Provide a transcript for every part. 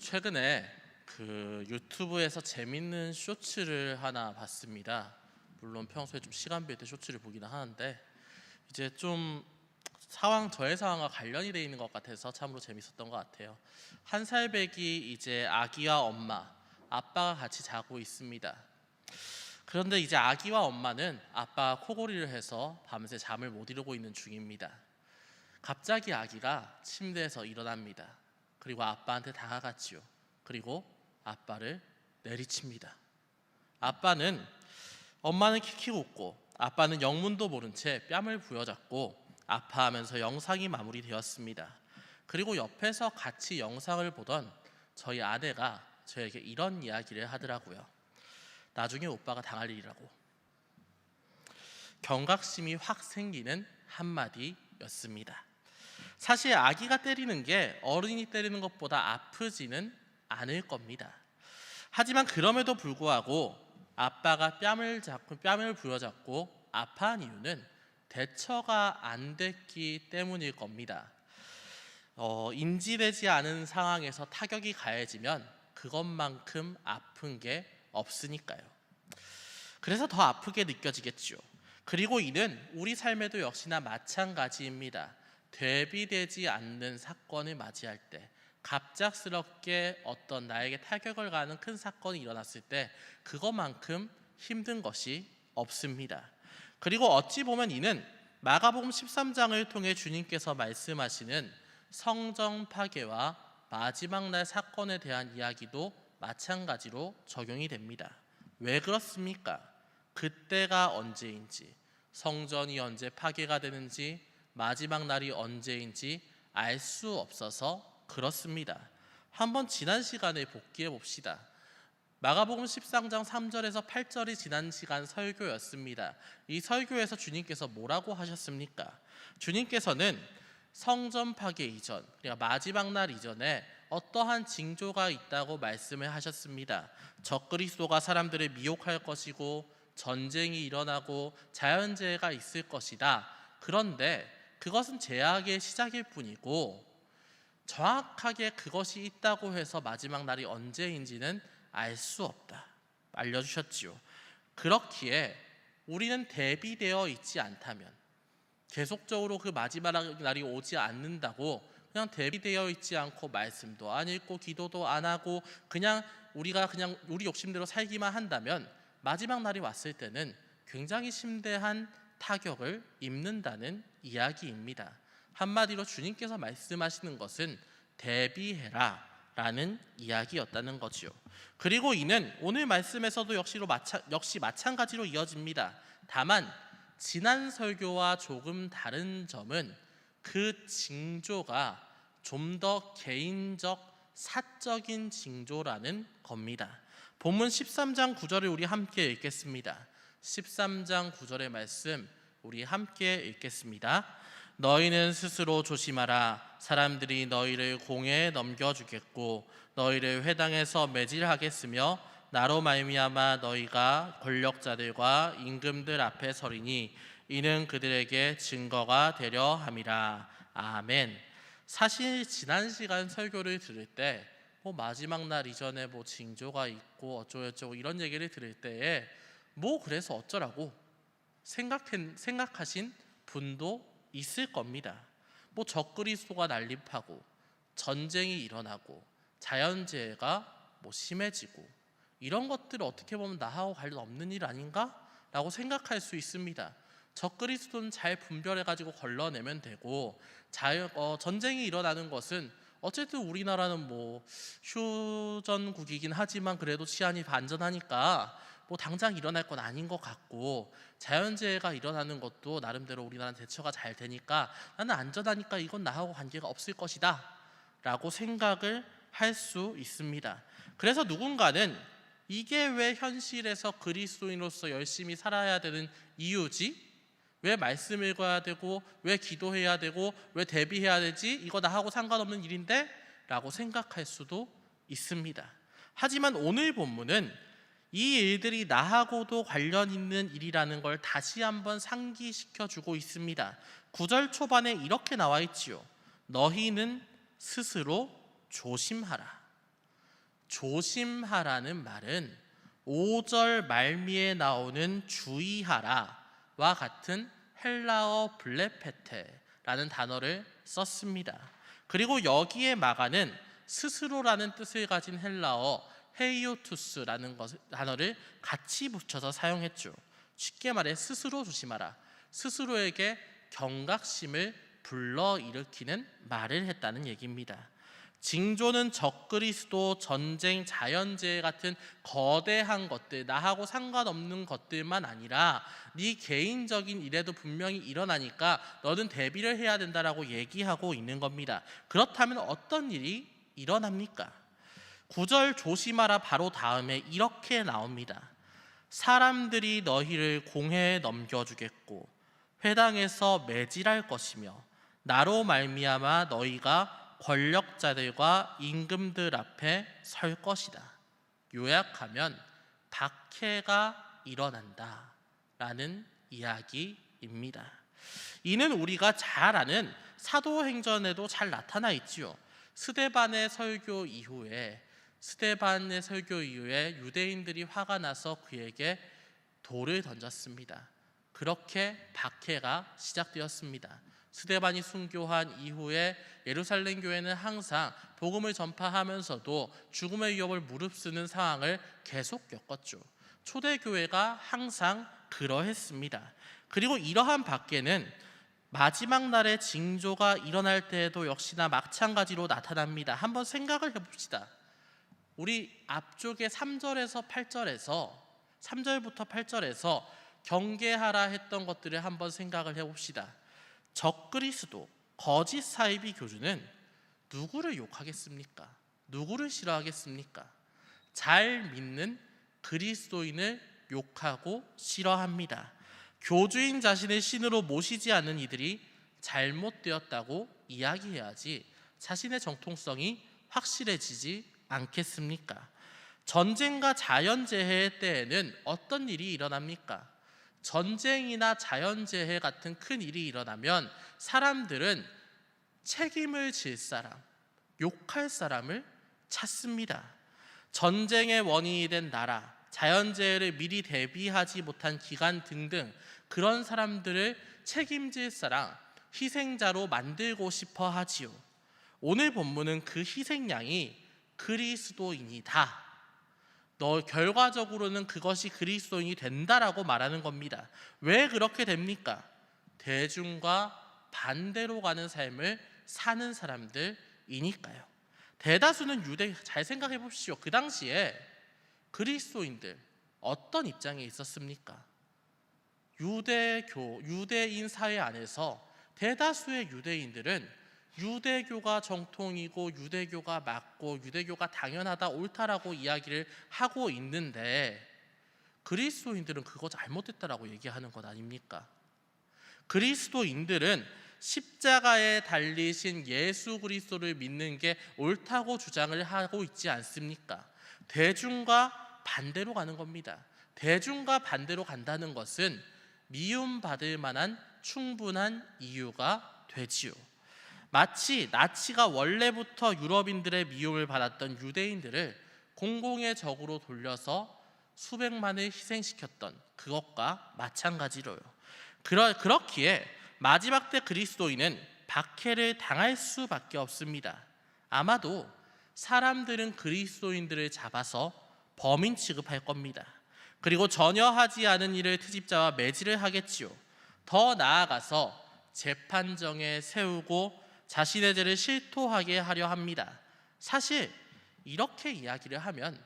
최근에 유튜브에서 재밌는 쇼츠를 하나 봤습니다. 물론 평소에 좀 시간 비울 때 쇼츠를 보기는 하는데 이제 좀 저의 상황과 관련이 돼 있는 것 같아서 참으로 재밌었던 것 같아요. 한 살배기 이제 아기와 아빠가 같이 자고 있습니다. 그런데 이제 아기와 엄마는 아빠가 코골이를 해서 밤새 잠을 못 이루고 있는 중입니다. 갑자기 아기가 침대에서 일어납니다. 그리고 아빠한테 다가갔지요. 그리고 아빠를 내리칩니다. 엄마는 킥킥 웃고 아빠는 영문도 모른 채 뺨을 부여잡고 아파하면서 영상이 마무리되었습니다. 그리고 옆에서 같이 영상을 보던 저희 아내가 저에게 이런 이야기를 하더라고요. 나중에 오빠가 당할 일이라고. 경각심이 확 생기는 한마디였습니다. 사실 아기가 때리는 게 어른이 때리는 것보다 아프지는 않을 겁니다. 하지만 그럼에도 불구하고 아빠가 뺨을 부여잡고 아파한 이유는 대처가 안 됐기 때문일 겁니다. 인지되지 않은 상황에서 타격이 가해지면 그것만큼 아픈 게 없으니까요. 그래서 더 아프게 느껴지겠죠. 그리고 이는 우리 삶에도 역시나 마찬가지입니다. 대비되지 않는 사건을 맞이할 때, 갑작스럽게 어떤 나에게 타격을 가하는 큰 사건이 일어났을 때 그것만큼 힘든 것이 없습니다. 그리고 어찌 보면 이는 마가복음 13장을 통해 주님께서 말씀하시는 성전 파괴와 마지막 날 사건에 대한 이야기도 마찬가지로 적용이 됩니다. 왜 그렇습니까? 그때가 언제인지, 성전이 언제 파괴가 되는지, 마지막 날이 언제인지 알 수 없어서 그렇습니다. 한번 지난 시간에 복귀해 봅시다. 마가복음 13장 3절에서 8절이 지난 시간 설교였습니다. 이 설교에서 주님께서 뭐라고 하셨습니까? 주님께서는 성전 파괴 이전, 그러니까 마지막 날 이전에 어떠한 징조가 있다고 말씀을 하셨습니다. 적그리스도가 사람들을 미혹할 것이고 전쟁이 일어나고 자연재해가 있을 것이다. 그런데 그것은 제약의 시작일 뿐이고 정확하게 그것이 있다고 해서 마지막 날이 언제인지는 알 수 없다 알려주셨지요. 그렇기에 우리는 대비되어 있지 않다면, 계속적으로 그 마지막 날이 오지 않는다고 그냥 대비되어 있지 않고 말씀도 안 읽고 기도도 안 하고 우리가 우리 욕심대로 살기만 한다면 마지막 날이 왔을 때는 굉장히 심대한 타격을 입는다는 이야기입니다. 한마디로 주님께서 말씀하시는 것은 대비해라 라는 이야기였다는 거지요. 그리고 이는 오늘 말씀에서도 역시 마찬가지로 이어집니다. 다만 지난 설교와 조금 다른 점은 그 징조가 좀 더 개인적 사적인 징조라는 겁니다. 본문 13장 9절을 우리 함께 읽겠습니다. 13장 9절의 말씀 우리 함께 읽겠습니다. 너희는 스스로 조심하라. 사람들이 너희를 공회에 넘겨주겠고 너희를 회당에서 매질하겠으며 나로 말미암아 너희가 권력자들과 임금들 앞에 서리니 이는 그들에게 증거가 되려 함이라. 아멘. 사실 지난 시간 설교를 들을 때 마지막 날 이전에 징조가 있고 어쩌고저쩌고 이런 얘기를 들을 때에 그래서 어쩌라고 생각하신 분도 있을 겁니다. 적그리스도가 난립하고 전쟁이 일어나고 자연재해가 심해지고 이런 것들을 어떻게 보면 나하고 관련 없는 일 아닌가? 라고 생각할 수 있습니다. 적그리스도는 잘 분별해가지고 걸러내면 되고 전쟁이 일어나는 것은 어쨌든 우리나라는 휴전국이긴 하지만 그래도 치안이 안전하니까 당장 일어날 건 아닌 것 같고 자연재해가 일어나는 것도 나름대로 우리나라는 대처가 잘 되니까 나는 안전하니까 이건 나하고 관계가 없을 것이다 라고 생각을 할 수 있습니다. 그래서 누군가는 이게 왜 현실에서 그리스도인으로서 열심히 살아야 되는 이유지? 왜 말씀 읽어야 되고 왜 기도해야 되고 왜 대비해야 되지? 이거 나하고 상관없는 일인데? 라고 생각할 수도 있습니다. 하지만 오늘 본문은 이 일들이 나하고도 관련 있는 일이라는 걸 다시 한번 상기시켜주고 있습니다. 9절 초반에 이렇게 나와 있지요. 너희는 스스로 조심하라. 조심하라는 말은 5절 말미에 나오는 주의하라와 같은 헬라어 블레페테라는 단어를 썼습니다. 그리고 여기에 마가는 스스로라는 뜻을 가진 헬라어 헤이오투스라는 단어를 같이 붙여서 사용했죠. 쉽게 말해 스스로 조심하라, 스스로에게 경각심을 불러일으키는 말을 했다는 얘기입니다. 징조는 적그리스도, 전쟁, 자연재해 같은 거대한 것들, 나하고 상관없는 것들만 아니라 네 개인적인 일에도 분명히 일어나니까 너는 대비를 해야 된다라고 얘기하고 있는 겁니다. 그렇다면 어떤 일이 일어납니까? 9절 조심하라 바로 다음에 이렇게 나옵니다. 사람들이 너희를 공회에 넘겨주겠고 회당에서 매질할 것이며 나로 말미암아 너희가 권력자들과 임금들 앞에 설 것이다. 요약하면 박해가 일어난다 라는 이야기입니다. 이는 우리가 잘 아는 사도행전에도 잘 나타나 있지요. 스데반의 설교 이후에 유대인들이 화가 나서 그에게 돌을 던졌습니다. 그렇게 박해가 시작되었습니다. 스데반이 순교한 이후에 예루살렘 교회는 항상 복음을 전파하면서도 죽음의 위협을 무릅쓰는 상황을 계속 겪었죠. 초대교회가 항상 그러했습니다. 그리고 이러한 박해는 마지막 날의 징조가 일어날 때에도 역시나 마찬가지로 나타납니다. 한번 생각을 해봅시다. 우리 앞쪽에 3절부터 8절에서 경계하라 했던 것들을 한번 생각을 해봅시다. 적그리스도, 거짓 사이비 교주는 누구를 욕하겠습니까? 누구를 싫어하겠습니까? 잘 믿는 그리스도인을 욕하고 싫어합니다. 교주인 자신을 신으로 모시지 않는 이들이 잘못되었다고 이야기해야지 자신의 정통성이 확실해지지 않겠습니까? 전쟁과 자연재해 때에는 어떤 일이 일어납니까? 전쟁이나 자연재해 같은 큰 일이 일어나면 사람들은 책임을 질 사람, 욕할 사람을 찾습니다. 전쟁의 원인이 된 나라, 자연재해를 미리 대비하지 못한 기관 등등 그런 사람들을 책임질 사람, 희생자로 만들고 싶어 하지요. 오늘 본문은 그 희생양이 그리스도인이다. 결과적으로는 그것이 그리스도인이 된다라고 말하는 겁니다. 왜 그렇게 됩니까? 대중과 반대로 가는 삶을 사는 사람들이니까요. 대다수는 잘 생각해 보십시오. 그 당시에 그리스도인들 어떤 입장에 있었습니까? 유대인 사회 안에서 대다수의 유대인들은 유대교가 정통이고 유대교가 맞고 유대교가 당연하다 옳다라고 이야기를 하고 있는데 그리스도인들은 그거 잘못됐다라고 얘기하는 것 아닙니까? 그리스도인들은 십자가에 달리신 예수 그리스도를 믿는 게 옳다고 주장을 하고 있지 않습니까? 대중과 반대로 가는 겁니다. 대중과 반대로 간다는 것은 미움받을 만한 충분한 이유가 되지요. 마치 나치가 원래부터 유럽인들의 미움을 받았던 유대인들을 공공의 적으로 돌려서 수백만을 희생시켰던 그것과 마찬가지로요. 그렇기에 마지막 때 그리스도인은 박해를 당할 수밖에 없습니다. 아마도 사람들은 그리스도인들을 잡아서 범인 취급할 겁니다. 그리고 전혀 하지 않은 일을 트집자와 매질을 하겠지요. 더 나아가서 재판정에 세우고 자신의 죄를 실토하게 하려 합니다. 사실 이렇게 이야기를 하면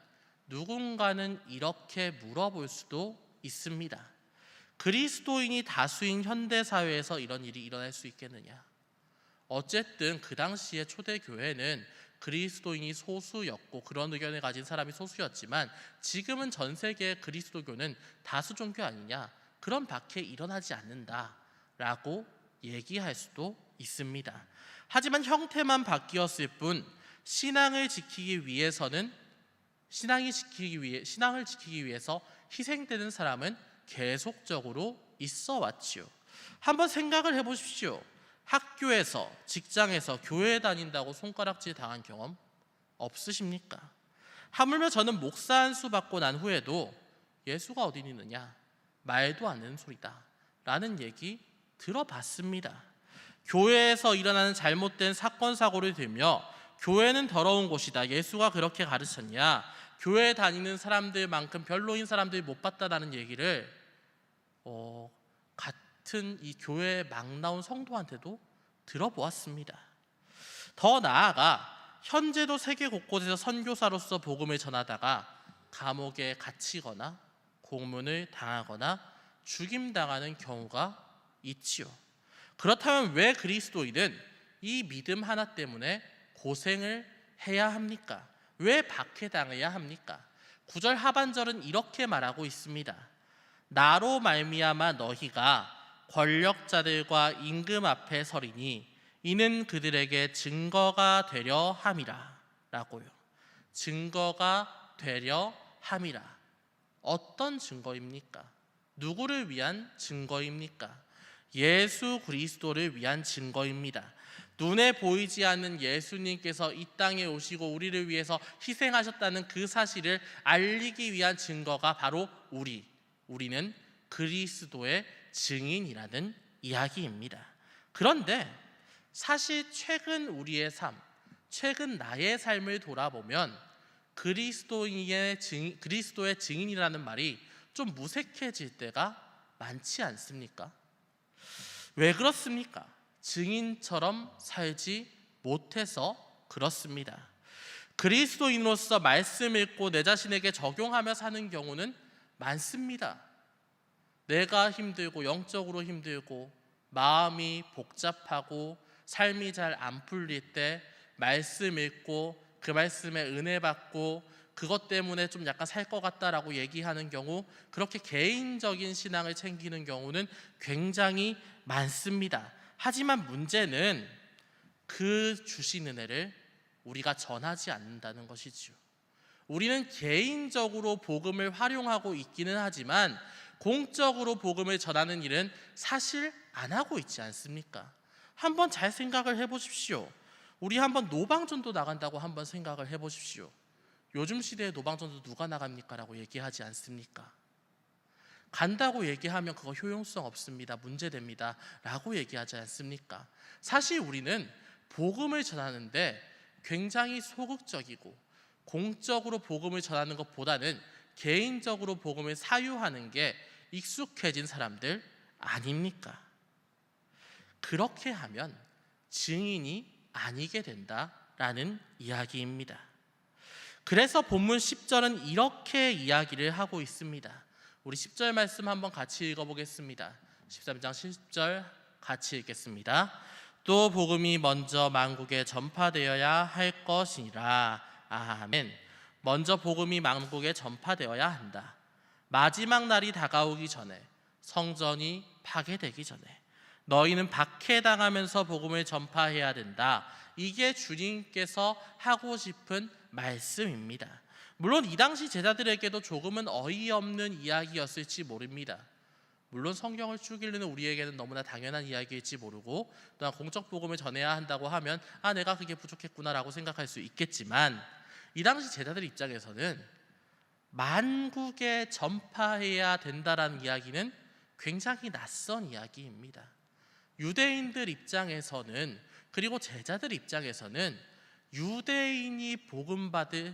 누군가는 이렇게 물어볼 수도 있습니다. 그리스도인이 다수인 현대사회에서 이런 일이 일어날 수 있겠느냐? 어쨌든 그 당시에 초대교회는 그리스도인이 소수였고 그런 의견을 가진 사람이 소수였지만 지금은 전 세계 그리스도교는 다수 종교 아니냐? 그런 박해 일어나지 않는다라고 얘기할 수도 있습니다. 하지만 형태만 바뀌었을 뿐 신앙을 지키기 위해서 희생되는 사람은 계속적으로 있어 왔지요. 한번 생각을 해보십시오. 학교에서, 직장에서 교회에 다닌다고 손가락질 당한 경험 없으십니까? 하물며 저는 목사 안수 받고 난 후에도 예수가 어디 있느냐, 말도 안 되는 소리다 라는 얘기 들어봤습니다. 교회에서 일어나는 잘못된 사건 사고를 들며 교회는 더러운 곳이다, 예수가 그렇게 가르쳤냐, 교회 다니는 사람들만큼 별로인 사람들이 못 봤다라는 얘기를 같은 이 교회에 막 나온 성도한테도 들어보았습니다. 더 나아가 현재도 세계 곳곳에서 선교사로서 복음을 전하다가 감옥에 갇히거나 고문을 당하거나 죽임당하는 경우가 있지요. 그렇다면 왜 그리스도인은 이 믿음 하나 때문에 고생을 해야 합니까? 왜 박해당해야 합니까? 9절 하반절은 이렇게 말하고 있습니다. 나로 말미암아 너희가 권력자들과 임금 앞에 서리니 이는 그들에게 증거가 되려 함이라 라고요. 증거가 되려 함이라. 어떤 증거입니까? 누구를 위한 증거입니까? 예수 그리스도를 위한 증거입니다. 눈에 보이지 않는 예수님께서 이 땅에 오시고 우리를 위해서 희생하셨다는 그 사실을 알리기 위한 증거가 바로 우리는 그리스도의 증인이라는 이야기입니다. 그런데 사실 최근 우리의 삶, 최근 나의 삶을 돌아보면 그리스도의 증인이라는 말이 좀 무색해질 때가 많지 않습니까? 왜 그렇습니까? 증인처럼 살지 못해서 그렇습니다. 그리스도인으로서 말씀 읽고 내 자신에게 적용하며 사는 경우는 많습니다. 내가 힘들고 영적으로 힘들고 마음이 복잡하고 삶이 잘 안 풀릴 때 말씀 읽고 그 말씀에 은혜 받고 그것 때문에 좀 약간 살 것 같다라고 얘기하는 경우, 그렇게 개인적인 신앙을 챙기는 경우는 굉장히 많습니다. 하지만 문제는 그 주신 은혜를 우리가 전하지 않는다는 것이지요. 우리는 개인적으로 복음을 활용하고 있기는 하지만 공적으로 복음을 전하는 일은 사실 안 하고 있지 않습니까? 한번 잘 생각을 해보십시오. 우리 한번 노방전도 나간다고 한번 생각을 해보십시오. 요즘 시대에 노방전도 누가 나갑니까? 라고 얘기하지 않습니까? 간다고 얘기하면 그거 효용성 없습니다, 문제됩니다 라고 얘기하지 않습니까? 사실 우리는 복음을 전하는데 굉장히 소극적이고 공적으로 복음을 전하는 것보다는 개인적으로 복음을 사유하는 게 익숙해진 사람들 아닙니까? 그렇게 하면 증인이 아니게 된다라는 이야기입니다. 그래서 본문 10절은 이렇게 이야기를 하고 있습니다. 우리 10절 말씀 한번 같이 읽어보겠습니다. 13장 10절 같이 읽겠습니다. 또 복음이 먼저 만국에 전파되어야 할 것이니라. 아멘. 먼저 복음이 만국에 전파되어야 한다. 마지막 날이 다가오기 전에, 성전이 파괴되기 전에 너희는 박해당하면서 복음을 전파해야 된다. 이게 주님께서 하고 싶은 말씀입니다. 물론 이 당시 제자들에게도 조금은 어이없는 이야기였을지 모릅니다. 물론 성경을 쭉 읽는 우리에게는 너무나 당연한 이야기일지 모르고, 또한 공적 복음을 전해야 한다고 하면 내가 그게 부족했구나라고 생각할 수 있겠지만, 이 당시 제자들 입장에서는 만국에 전파해야 된다라는 이야기는 굉장히 낯선 이야기입니다. 유대인들 입장에서는, 그리고 제자들 입장에서는 유대인이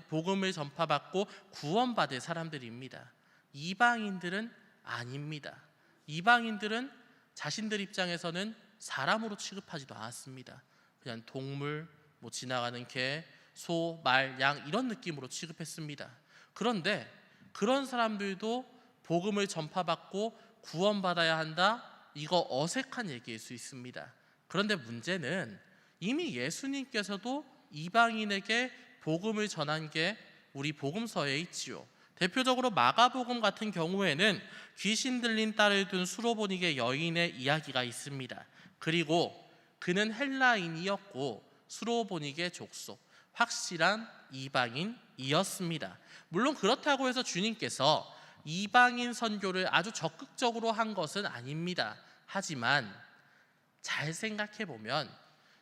복음을 전파받고 구원받을 사람들입니다. 이방인들은 아닙니다. 이방인들은 자신들 입장에서는 사람으로 취급하지도 않았습니다. 그냥 동물, 지나가는 개, 소, 말, 양 이런 느낌으로 취급했습니다. 그런데 그런 사람들도 복음을 전파받고 구원받아야 한다? 이거 어색한 얘기일 수 있습니다. 그런데 문제는 이미 예수님께서도 이방인에게 복음을 전한 게 우리 복음서에 있지요. 대표적으로 마가복음 같은 경우에는 귀신 들린 딸을 둔 수로보니게 여인의 이야기가 있습니다. 그리고 그는 헬라인이었고 수로보니게 족속, 확실한 이방인이었습니다. 물론 그렇다고 해서 주님께서 이방인 선교를 아주 적극적으로 한 것은 아닙니다. 하지만 잘 생각해 보면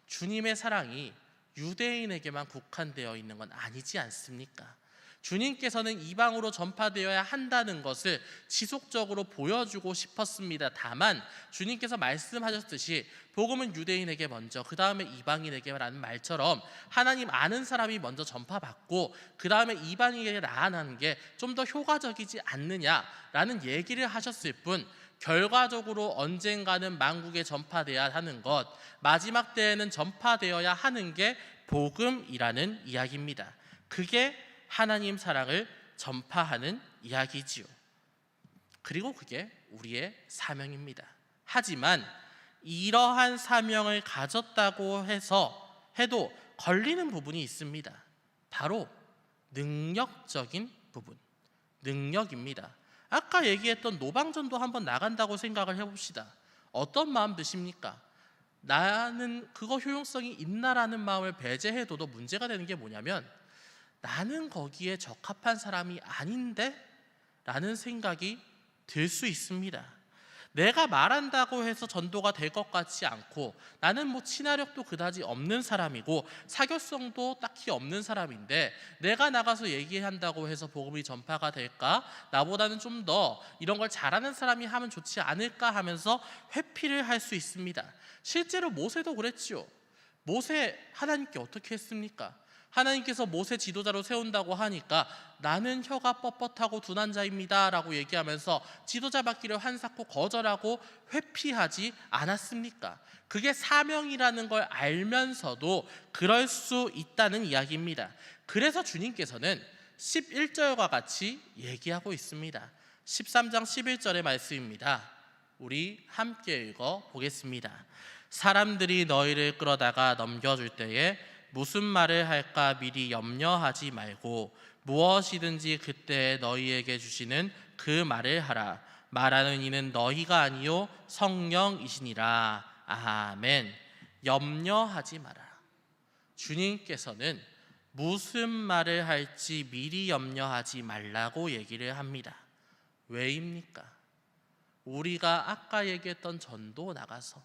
주님의 사랑이 유대인에게만 국한되어 있는 건 아니지 않습니까? 주님께서는 이방으로 전파되어야 한다는 것을 지속적으로 보여주고 싶었습니다. 다만 주님께서 말씀하셨듯이 복음은 유대인에게 먼저 그 다음에 이방인에게라는 말처럼 하나님 아는 사람이 먼저 전파받고 그 다음에 이방인에게 나아가는 게 좀 더 효과적이지 않느냐라는 얘기를 하셨을 뿐, 결과적으로 언젠가는 만국에 전파되어야 하는 것, 마지막 때에는 전파되어야 하는 게 복음이라는 이야기입니다. 그게 하나님 사랑을 전파하는 이야기지요. 그리고 그게 우리의 사명입니다. 하지만 이러한 사명을 가졌다고 해도 걸리는 부분이 있습니다. 바로 능력적인 부분, 능력입니다. 아까 얘기했던 노방전도 한번 나간다고 생각을 해봅시다. 어떤 마음 드십니까? 나는 그거 효용성이 있나라는 마음을 배제해둬도 문제가 되는 게 뭐냐면, 나는 거기에 적합한 사람이 아닌데? 라는 생각이 들 수 있습니다. 내가 말한다고 해서 전도가 될 것 같지 않고, 나는 뭐 친화력도 그다지 없는 사람이고 사교성도 딱히 없는 사람인데 내가 나가서 얘기한다고 해서 복음이 전파가 될까? 나보다는 좀 더 이런 걸 잘하는 사람이 하면 좋지 않을까 하면서 회피를 할 수 있습니다. 실제로 모세도 그랬죠. 모세 하나님께 어떻게 했습니까? 하나님께서 모세 지도자로 세운다고 하니까 나는 혀가 뻣뻣하고 둔한 자입니다 라고 얘기하면서 지도자 받기를 한사코 거절하고 회피하지 않았습니까? 그게 사명이라는 걸 알면서도 그럴 수 있다는 이야기입니다. 그래서 주님께서는 11절과 같이 얘기하고 있습니다. 13장 11절의 말씀입니다. 우리 함께 읽어 보겠습니다. 사람들이 너희를 끌어다가 넘겨줄 때에 무슨 말을 할까 미리 염려하지 말고 무엇이든지 그때 너희에게 주시는 그 말을 하라. 말하는 이는 너희가 아니요 성령이시니라. 아멘. 염려하지 마라. 주님께서는 무슨 말을 할지 미리 염려하지 말라고 얘기를 합니다. 왜입니까? 우리가 아까 얘기했던 전도 나가서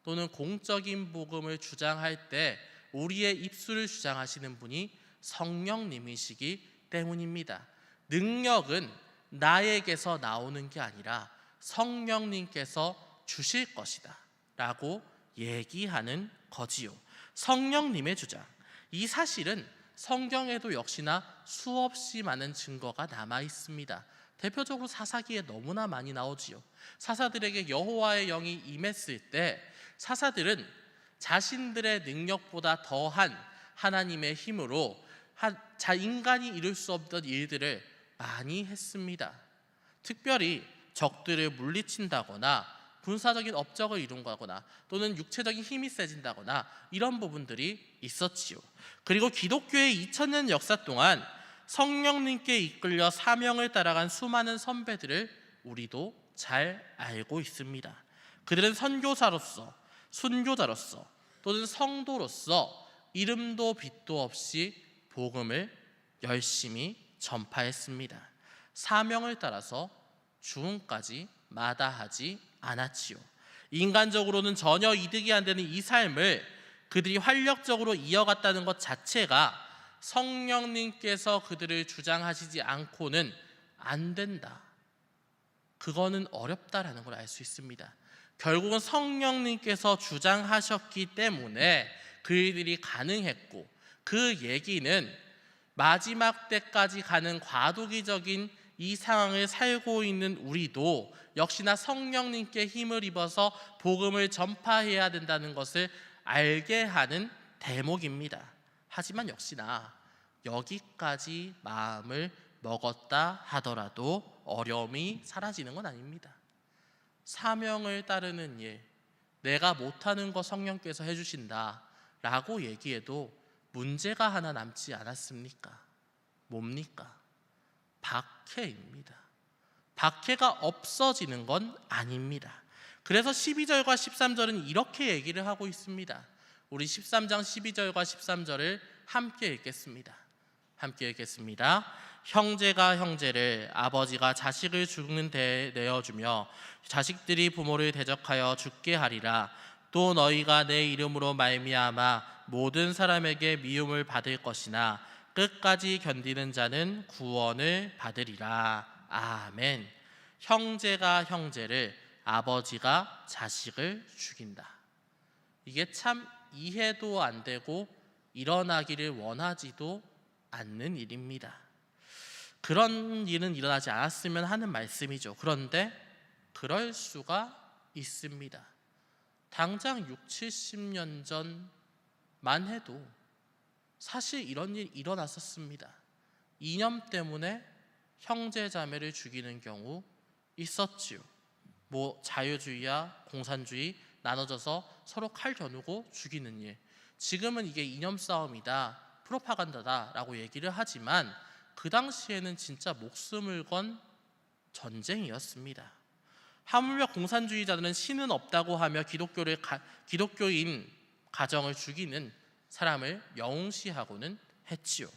또는 공적인 복음을 주장할 때 우리의 입술을 주장하시는 분이 성령님이시기 때문입니다. 능력은 나에게서 나오는 게 아니라 성령님께서 주실 것이다 라고 얘기하는 거지요. 성령님의 주장, 이 사실은 성경에도 역시나 수없이 많은 증거가 남아 있습니다. 대표적으로 사사기에 너무나 많이 나오지요. 사사들에게 여호와의 영이 임했을 때 사사들은 자신들의 능력보다 더한 하나님의 힘으로 인간이 이룰 수 없던 일들을 많이 했습니다. 특별히 적들을 물리친다거나 군사적인 업적을 이룬다거나 또는 육체적인 힘이 세진다거나 이런 부분들이 있었지요. 그리고 기독교의 2000년 역사 동안 성령님께 이끌려 사명을 따라간 수많은 선배들을 우리도 잘 알고 있습니다. 그들은 선교사로서, 순교자로서 또는 성도로서 이름도 빛도 없이 복음을 열심히 전파했습니다. 사명을 따라서 죽음까지 마다하지 않았지요. 인간적으로는 전혀 이득이 안 되는 이 삶을 그들이 활력적으로 이어갔다는 것 자체가 성령님께서 그들을 주장하시지 않고는 안 된다, 그거는 어렵다라는 걸 알 수 있습니다. 결국은 성령님께서 주장하셨기 때문에 그들이 가능했고, 그 얘기는 마지막 때까지 가는 과도기적인 이 상황을 살고 있는 우리도 역시나 성령님께 힘을 입어서 복음을 전파해야 된다는 것을 알게 하는 대목입니다. 하지만 역시나 여기까지 마음을 먹었다 하더라도 어려움이 사라지는 건 아닙니다. 사명을 따르는 일, 내가 못하는 거 성령께서 해주신다 라고 얘기해도 문제가 하나 남지 않았습니까? 뭡니까? 박해입니다. 박해가 없어지는 건 아닙니다. 그래서 12절과 13절은 이렇게 얘기를 하고 있습니다. 우리 13장 12절과 13절을 함께 읽겠습니다. 함께 읽겠습니다. 형제가 형제를, 아버지가 자식을 죽는 데에 내어주며 자식들이 부모를 대적하여 죽게 하리라. 또 너희가 내 이름으로 말미암아 모든 사람에게 미움을 받을 것이나 끝까지 견디는 자는 구원을 받으리라. 아멘. 형제가 형제를, 아버지가 자식을 죽인다. 이게 참 이해도 안 되고 일어나기를 원하지도 않는 일입니다. 그런 일은 일어나지 않았으면 하는 말씀이죠. 그런데 그럴 수가 있습니다. 당장 6, 70년 전만 해도 사실 이런 일 일어났었습니다. 이념 때문에 형제 자매를 죽이는 경우 있었지요. 자유주의와 공산주의 나눠져서 서로 칼 겨누고 죽이는 일. 지금은 이게 이념 싸움이다, 프로파간다다라고 얘기를 하지만 그 당시에는 진짜 목숨을 건 전쟁이었습니다. 하물며 공산주의자들은 신은 없다고 하며 기독교인 가정을 죽이는 사람을 영웅시하고는 했지요.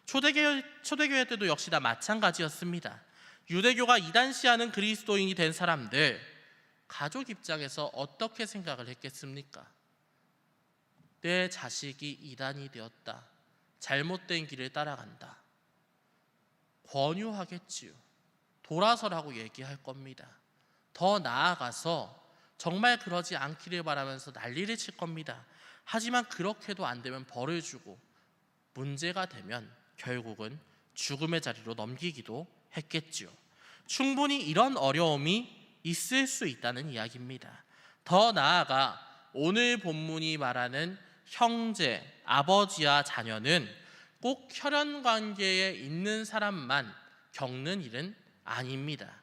초대교회 때도 역시나 마찬가지였습니다. 유대교가 이단시하는 그리스도인이 된 사람들, 가족 입장에서 어떻게 생각을 했겠습니까? 내 자식이 이단이 되었다, 잘못된 길을 따라간다, 권유하겠지요. 돌아서라고 얘기할 겁니다. 더 나아가서 정말 그러지 않기를 바라면서 난리를 칠 겁니다. 하지만 그렇게도 안 되면 벌을 주고 문제가 되면 결국은 죽음의 자리로 넘기기도 했겠지요. 충분히 이런 어려움이 있을 수 있다는 이야기입니다. 더 나아가 오늘 본문이 말하는 형제, 아버지와 자녀는 꼭 혈연 관계에 있는 사람만 겪는 일은 아닙니다.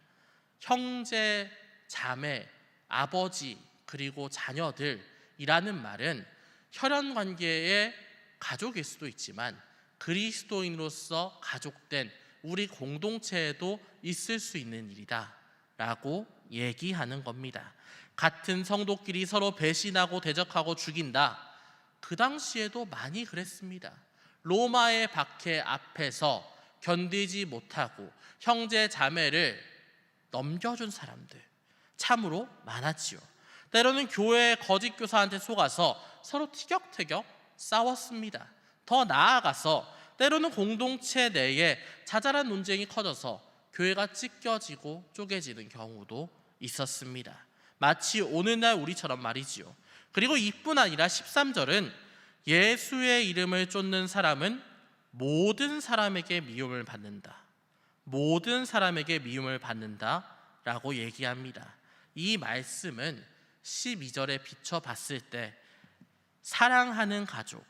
형제, 자매, 아버지, 그리고 자녀들이라는 말은 혈연 관계의 가족일 수도 있지만 그리스도인으로서 가족된 우리 공동체에도 있을 수 있는 일이다 라고 얘기하는 겁니다. 같은 성도끼리 서로 배신하고 대적하고 죽인다. 그 당시에도 많이 그랬습니다. 로마의 박해 앞에서 견디지 못하고 형제 자매를 넘겨준 사람들 참으로 많았지요. 때로는 교회의 거짓 교사한테 속아서 서로 티격태격 싸웠습니다. 더 나아가서 때로는 공동체 내에 자잘한 논쟁이 커져서 교회가 찢겨지고 쪼개지는 경우도 있었습니다. 마치 오늘날 우리처럼 말이지요. 그리고 이뿐 아니라 13절은 예수의 이름을 쫓는 사람은 모든 사람에게 미움을 받는다, 모든 사람에게 미움을 받는다 라고 얘기합니다. 이 말씀은 12절에 비춰봤을 때 사랑하는 가족,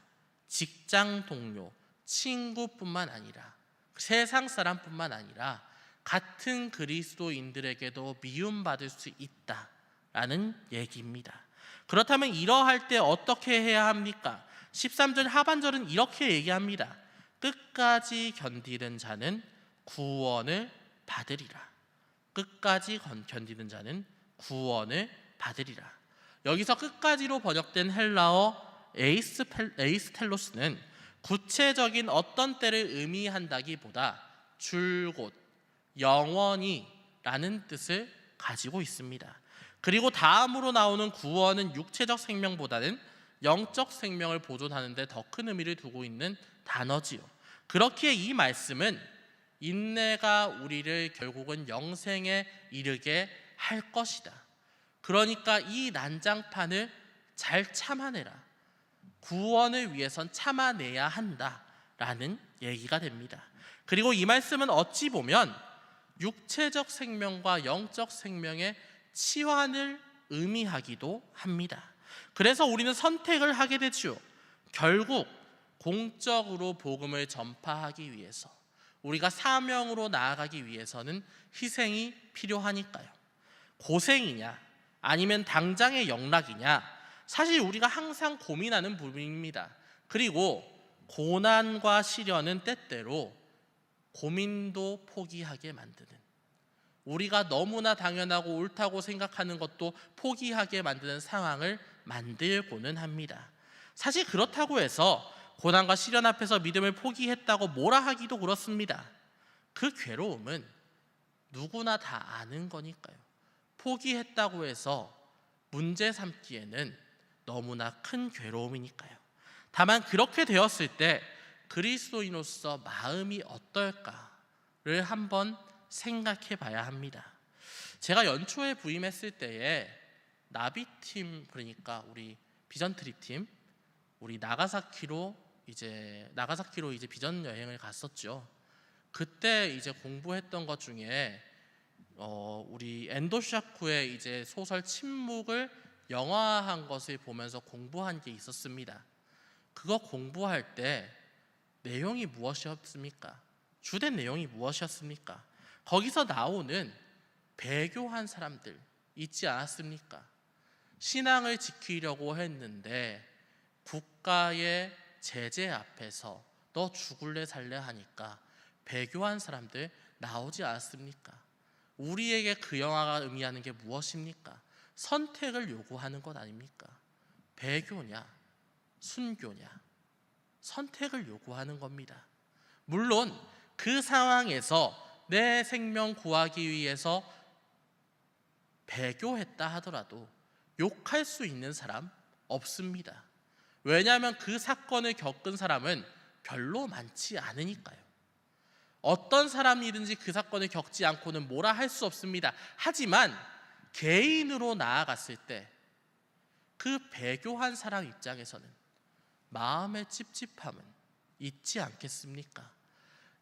직장 동료, 친구뿐만 아니라 세상 사람뿐만 아니라 같은 그리스도인들에게도 미움받을 수 있다라는 얘기입니다. 그렇다면 이러할 때 어떻게 해야 합니까? 13절 하반절은 이렇게 얘기합니다. 끝까지 견디는 자는 구원을 받으리라. 끝까지 견디는 자는 구원을 받으리라. 여기서 끝까지로 번역된 헬라어 에이스텔로스는 구체적인 어떤 때를 의미한다기보다 줄곧, 영원히 라는 뜻을 가지고 있습니다. 그리고 다음으로 나오는 구원은 육체적 생명보다는 영적 생명을 보존하는 데 더 큰 의미를 두고 있는 단어지요. 그렇기에 이 말씀은 인내가 우리를 결국은 영생에 이르게 할 것이다. 그러니까 이 난장판을 잘 참아내라. 구원을 위해선 참아내야 한다라는 얘기가 됩니다. 그리고 이 말씀은 어찌 보면 육체적 생명과 영적 생명의 치환을 의미하기도 합니다. 그래서 우리는 선택을 하게 되지요. 결국 공적으로 복음을 전파하기 위해서, 우리가 사명으로 나아가기 위해서는 희생이 필요하니까요. 고생이냐 아니면 당장의 영락이냐, 사실 우리가 항상 고민하는 부분입니다. 그리고 고난과 시련은 때때로 고민도 포기하게 만드는, 우리가 너무나 당연하고 옳다고 생각하는 것도 포기하게 만드는 상황을 만들고는 합니다. 사실 그렇다고 해서 고난과 시련 앞에서 믿음을 포기했다고 뭐라 하기도 그렇습니다. 그 괴로움은 누구나 다 아는 거니까요. 포기했다고 해서 문제 삼기에는 너무나 큰 괴로움이니까요. 다만 그렇게 되었을 때 그리스도인으로서 마음이 어떨까를 한번 생각해 봐야 합니다. 제가 연초에 부임했을 때에 나비팀, 그러니까 우리 비전 트립팀, 우리 나가사키로 이제 비전 여행을 갔었죠. 그때 이제 공부했던 것 중에 우리 엔도샤쿠의 이제 소설 침묵을 영화화한 것을 보면서 공부한 게 있었습니다. 그거 공부할 때 내용이 무엇이었습니까? 주된 내용이 무엇이었습니까? 거기서 나오는 배교한 사람들 있지 않았습니까? 신앙을 지키려고 했는데 국가의 제재 앞에서 너 죽을래 살래 하니까 배교한 사람들 나오지 않았습니까? 우리에게 그 영화가 의미하는 게 무엇입니까? 선택을 요구하는 것 아닙니까? 배교냐 순교냐, 선택을 요구하는 겁니다. 물론 그 상황에서 내 생명 구하기 위해서 배교했다 하더라도 욕할 수 있는 사람 없습니다. 왜냐하면 그 사건을 겪은 사람은 별로 많지 않으니까요. 어떤 사람이든지 그 사건을 겪지 않고는 뭐라 할 수 없습니다. 하지만 개인으로 나아갔을 때 그 배교한 사람 입장에서는 마음의 찝찝함은 있지 않겠습니까?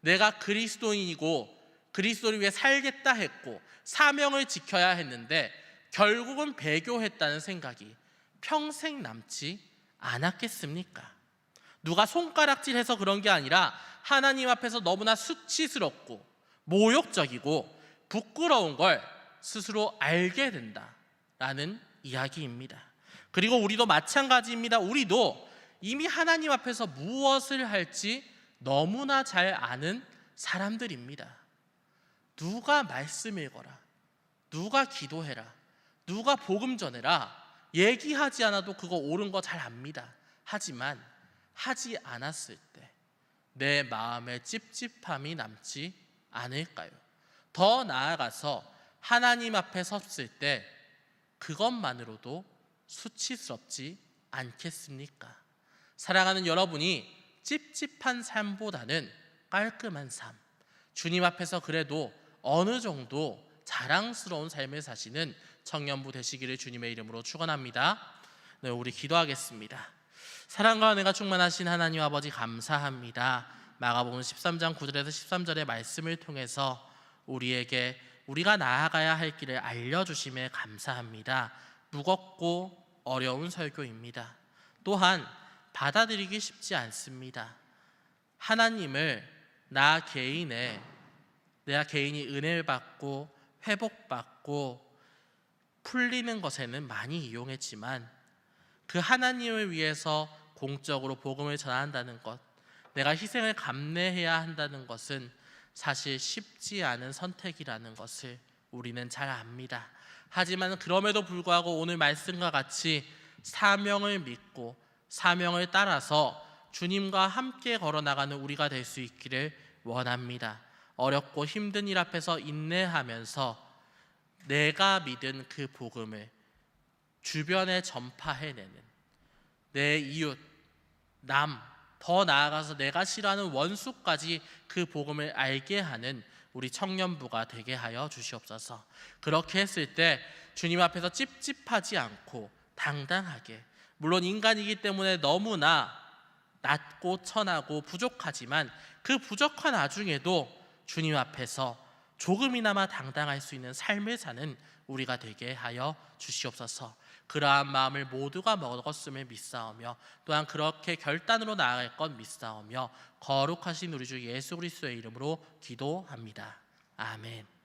내가 그리스도인이고 그리스도를 위해 살겠다 했고 사명을 지켜야 했는데 결국은 배교했다는 생각이 평생 남지 않았겠습니까? 누가 손가락질해서 그런 게 아니라 하나님 앞에서 너무나 수치스럽고 모욕적이고 부끄러운 걸 스스로 알게 된다라는 이야기입니다. 그리고 우리도 마찬가지입니다. 우리도 이미 하나님 앞에서 무엇을 할지 너무나 잘 아는 사람들입니다. 누가 말씀 읽어라, 누가 기도해라, 누가 복음 전해라 얘기하지 않아도 그거 옳은 거 잘 압니다. 하지만 하지 않았을 때 내 마음에 찝찝함이 남지 않을까요? 더 나아가서 하나님 앞에 섰을 때 그것만으로도 수치스럽지 않겠습니까? 사랑하는 여러분이 찝찝한 삶보다는 깔끔한 삶, 주님 앞에서 그래도 어느 정도 자랑스러운 삶을 사시는 청년부 되시기를 주님의 이름으로 축원합니다. 네, 우리 기도하겠습니다. 사랑과 은혜가 충만하신 하나님 아버지 감사합니다. 마가복음 13장 9절에서 13절의 말씀을 통해서 우리에게 우리가 나아가야 할 길을 알려주심에 감사합니다. 무겁고 어려운 설교입니다. 또한 받아들이기 쉽지 않습니다. 하나님을 나 개인이 은혜를 받고 회복받고 풀리는 것에는 많이 이용했지만 그 하나님을 위해서 공적으로 복음을 전한다는 것, 내가 희생을 감내해야 한다는 것은 사실 쉽지 않은 선택이라는 것을 우리는 잘 압니다. 하지만 그럼에도 불구하고 오늘 말씀과 같이 사명을 믿고 사명을 따라서 주님과 함께 걸어나가는 우리가 될 수 있기를 원합니다. 어렵고 힘든 일 앞에서 인내하면서 내가 믿은 그 복음을 주변에 전파해내는 내 이웃, 더 나아가서 내가 싫어하는 원수까지 그 복음을 알게 하는 우리 청년부가 되게 하여 주시옵소서. 그렇게 했을 때 주님 앞에서 찝찝하지 않고 당당하게, 물론 인간이기 때문에 너무나 낮고 천하고 부족하지만 그 부족한 와중에도 주님 앞에서 조금이나마 당당할 수 있는 삶을 사는 우리가 되게 하여 주시옵소서. 그러한 마음을 모두가 먹었음을 믿사오며 또한 그렇게 결단으로 나아갈 것 믿사오며 거룩하신 우리 주 예수 그리스도의 이름으로 기도합니다. 아멘.